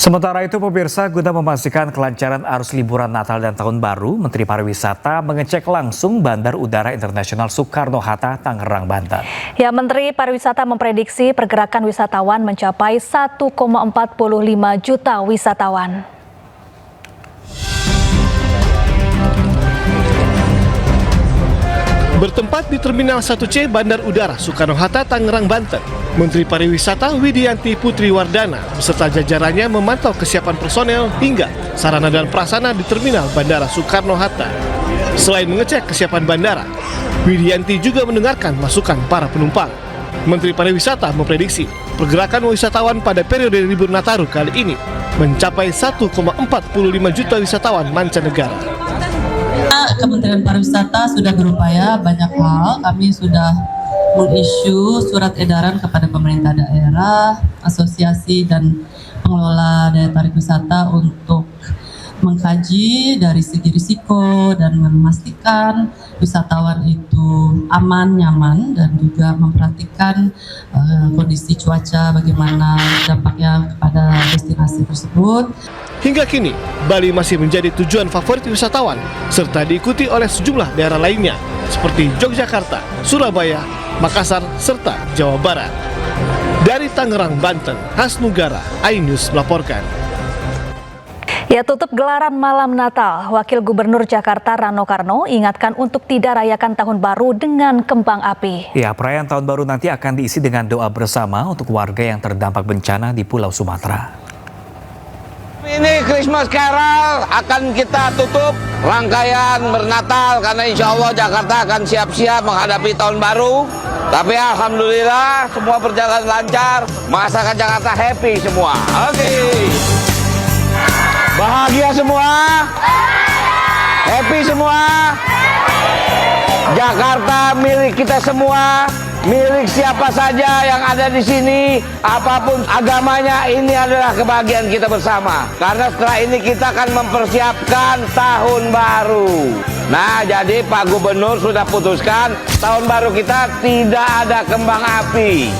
Sementara itu pemirsa, guna memastikan kelancaran arus liburan Natal dan Tahun Baru, Menteri Pariwisata mengecek langsung Bandar Udara Internasional Soekarno-Hatta, Tangerang, Banten. Ya, Menteri Pariwisata memprediksi pergerakan wisatawan mencapai 1,45 juta wisatawan. Bertempat di Terminal 1C Bandar Udara Soekarno-Hatta, Tangerang, Banten, Menteri Pariwisata Widianti Putri Wardana beserta jajarannya memantau kesiapan personel hingga sarana dan prasarana di Terminal Bandara Soekarno-Hatta. Selain mengecek kesiapan bandara, Widianti juga mendengarkan masukan para penumpang. Menteri Pariwisata memprediksi pergerakan wisatawan pada periode libur Nataru kali ini mencapai 1,45 juta wisatawan mancanegara. Kementerian Pariwisata sudah berupaya banyak hal. Kami sudah mengisyu surat edaran kepada pemerintah daerah, asosiasi dan pengelola daya tarik wisata untuk mengkaji dari segi risiko dan memastikan wisatawan itu aman, nyaman, dan juga memperhatikan kondisi cuaca, bagaimana dampaknya kepada destinasi tersebut. Hingga kini, Bali masih menjadi tujuan favorit wisatawan, serta diikuti oleh sejumlah daerah lainnya, seperti Yogyakarta, Surabaya, Makassar, serta Jawa Barat. Dari Tangerang, Banten, Hasnugara, iNews melaporkan. Ya, tutup gelaran malam Natal, Wakil Gubernur Jakarta Rano Karno ingatkan untuk tidak rayakan Tahun Baru dengan kembang api. Ya, perayaan Tahun Baru nanti akan diisi dengan doa bersama untuk warga yang terdampak bencana di Pulau Sumatera. Ini Christmas Carol akan kita tutup rangkaian bernatal karena insya Allah Jakarta akan siap-siap menghadapi Tahun Baru. Tapi alhamdulillah semua berjalan lancar, masyarakat Jakarta happy semua. Oke. Bahagia semua? Happy semua? Jakarta milik kita semua, milik siapa saja yang ada di sini, apapun agamanya, ini adalah kebahagiaan kita bersama. Karena setelah ini kita akan mempersiapkan Tahun Baru. Nah, jadi Pak Gubernur sudah putuskan Tahun Baru kita tidak ada kembang api.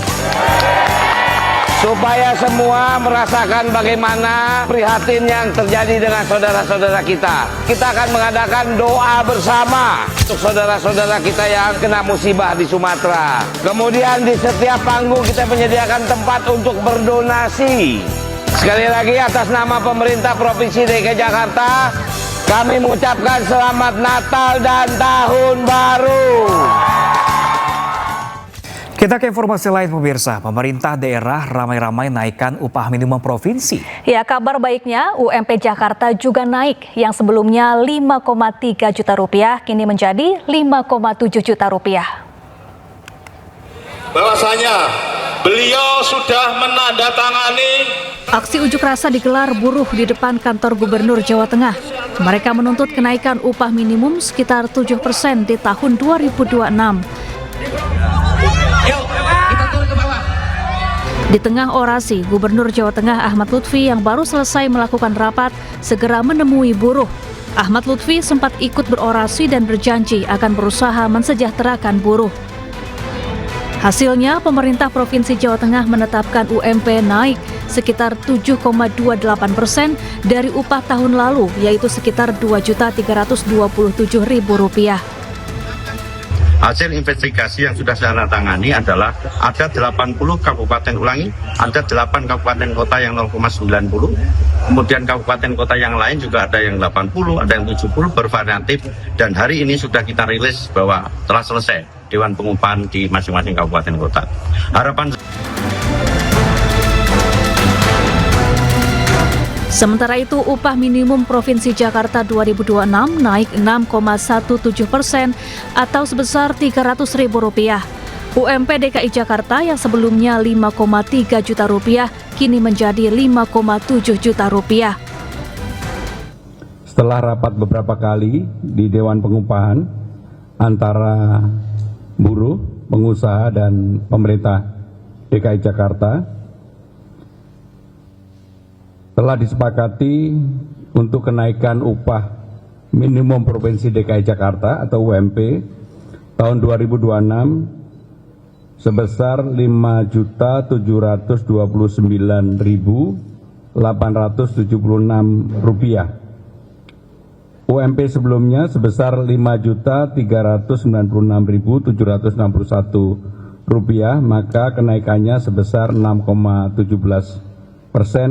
Supaya semua merasakan bagaimana prihatin yang terjadi dengan saudara-saudara kita. Kita akan mengadakan doa bersama untuk saudara-saudara kita yang kena musibah di Sumatera. Kemudian di setiap panggung kita menyediakan tempat untuk berdonasi. Sekali lagi atas nama pemerintah Provinsi DKI Jakarta, kami mengucapkan selamat Natal dan Tahun Baru. Kita ke informasi lain pemirsa, pemerintah daerah ramai-ramai naikkan upah minimum provinsi. Ya, kabar baiknya UMP Jakarta juga naik, yang sebelumnya 5,3 juta rupiah kini menjadi 5,7 juta rupiah. Bahwasanya beliau sudah menandatangani. Aksi unjuk rasa digelar buruh di depan kantor Gubernur Jawa Tengah. Mereka menuntut kenaikan upah minimum sekitar 7% di tahun 2026. Di tengah orasi, Gubernur Jawa Tengah Ahmad Lutfi yang baru selesai melakukan rapat segera menemui buruh. Ahmad Lutfi sempat ikut berorasi dan berjanji akan berusaha mensejahterakan buruh. Hasilnya, pemerintah Provinsi Jawa Tengah menetapkan UMP naik sekitar 7,28% dari upah tahun lalu, yaitu sekitar Rp2.327.000. Hasil investigasi yang sudah saya tangani adalah ada 80 kabupaten ada 8 kabupaten kota yang 0,90, kemudian kabupaten kota yang lain juga ada yang 80, ada yang 70, bervariatif, dan hari ini sudah kita rilis bahwa telah selesai Dewan Pengupahan di masing-masing kabupaten kota. Sementara itu, upah minimum Provinsi Jakarta 2026 naik 6,17% atau sebesar Rp300.000. UMP DKI Jakarta yang sebelumnya Rp5,3 juta kini menjadi Rp5,7 juta. Setelah rapat beberapa kali di Dewan Pengupahan antara buruh, pengusaha, dan pemerintah DKI Jakarta, telah disepakati untuk kenaikan upah minimum Provinsi DKI Jakarta atau UMP tahun 2026 sebesar Rp5.729.000 rupiah. UMP sebelumnya sebesar Rp5.396.761, maka kenaikannya sebesar 6,17%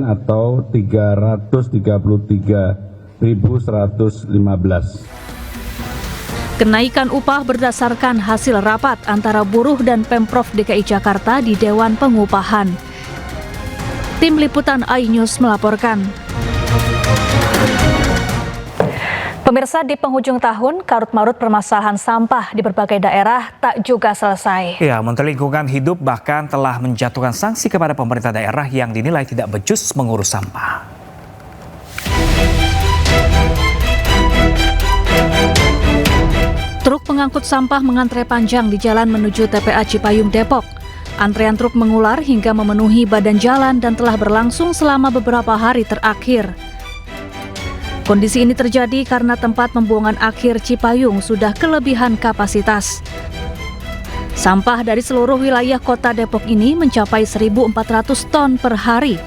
atau Rp333.115. Kenaikan upah berdasarkan hasil rapat antara buruh dan Pemprov DKI Jakarta di Dewan Pengupahan. Tim Liputan iNews melaporkan. Pemirsa, di penghujung tahun, karut-marut permasalahan sampah di berbagai daerah tak juga selesai. Ya, Menteri Lingkungan Hidup bahkan telah menjatuhkan sanksi kepada pemerintah daerah yang dinilai tidak becus mengurus sampah. Truk pengangkut sampah mengantre panjang di jalan menuju TPA Cipayung, Depok. Antrean truk mengular hingga memenuhi badan jalan dan telah berlangsung selama beberapa hari terakhir. Kondisi ini terjadi karena tempat pembuangan akhir Cipayung sudah kelebihan kapasitas. Sampah dari seluruh wilayah kota Depok ini mencapai 1.400 ton per hari.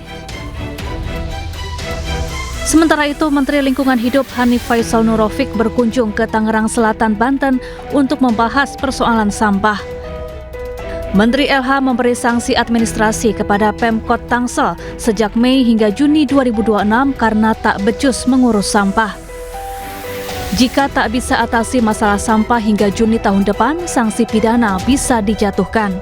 Sementara itu, Menteri Lingkungan Hidup Hanif Faisal Nurofik berkunjung ke Tangerang Selatan, Banten untuk membahas persoalan sampah. Menteri LH memberi sanksi administrasi kepada Pemkot Tangsel sejak Mei hingga Juni 2026 karena tak becus mengurus sampah. Jika tak bisa atasi masalah sampah hingga Juni tahun depan, sanksi pidana bisa dijatuhkan.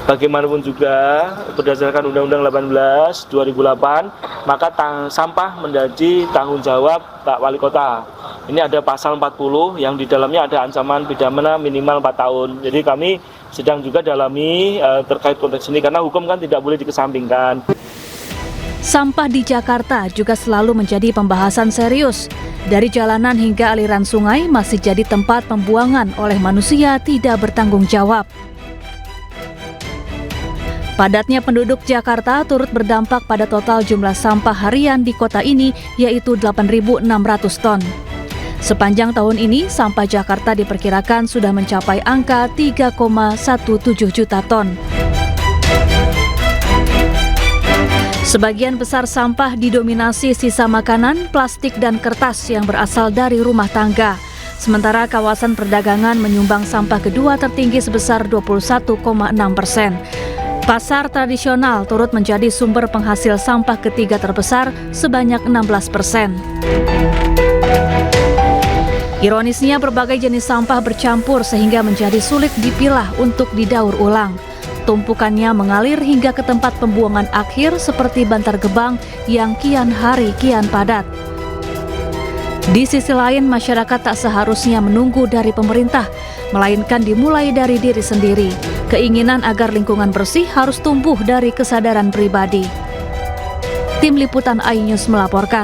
Bagaimanapun juga, berdasarkan Undang-Undang 18 2008, maka sampah menjadi tanggung jawab Pak Wali Kota. Ini ada pasal 40 yang di dalamnya ada ancaman pidana minimal 4 tahun. Jadi kami sedang juga dalami terkait konteks ini karena hukum kan tidak boleh dikesampingkan. Sampah di Jakarta juga selalu menjadi pembahasan serius. Dari jalanan hingga aliran sungai masih jadi tempat pembuangan oleh manusia tidak bertanggung jawab. Padatnya penduduk Jakarta turut berdampak pada total jumlah sampah harian di kota ini, yaitu 8.600 ton. Sepanjang tahun ini, sampah Jakarta diperkirakan sudah mencapai angka 3,17 juta ton. Sebagian besar sampah didominasi sisa makanan, plastik, dan kertas yang berasal dari rumah tangga. Sementara kawasan perdagangan menyumbang sampah kedua tertinggi sebesar 21,6%. Pasar tradisional turut menjadi sumber penghasil sampah ketiga terbesar sebanyak 16%. Ironisnya, berbagai jenis sampah bercampur sehingga menjadi sulit dipilah untuk didaur ulang. Tumpukannya mengalir hingga ke tempat pembuangan akhir seperti Bantar Gebang yang kian hari kian padat. Di sisi lain, masyarakat tak seharusnya menunggu dari pemerintah, melainkan dimulai dari diri sendiri. Keinginan agar lingkungan bersih harus tumbuh dari kesadaran pribadi. Tim Liputan iNews melaporkan.